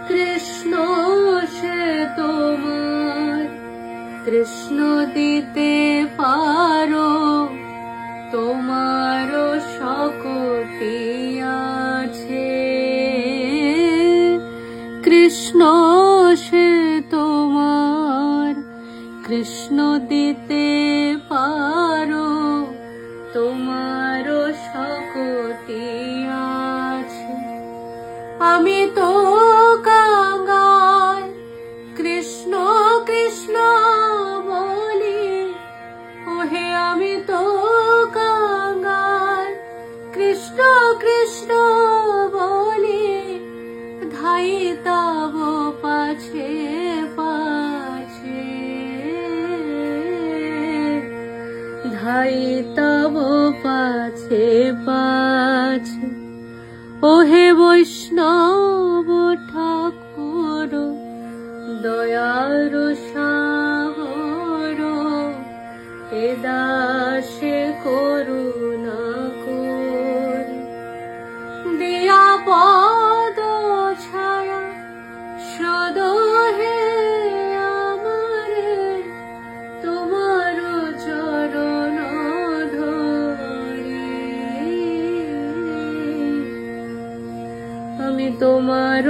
কৃষ্ণ সে তোমার, কৃষ্ণ দিতে পারো, তোমারও শক্তি আছে। কৃষ্ণ সে তোমার, কৃষ্ণ দিতে পারো, তোমারও শক্তি আছে। আমি তো কাঙাল, কৃষ্ণ কৃষ্ণ বলি, ওহে আমি তো কাঙাল, কৃষ্ণ কৃষ্ণ বলি, ধাই তব পাছে পাছে, ধাই তব পাছে পাছে। ওহে বৈষ্ণব ঠাকুর, দয়ার সাগর, এ দাসে করুণা করি, দিয়া পদ ছায়া সদো হে আমারে, তোমার চরণ ধরি। আমি তোমার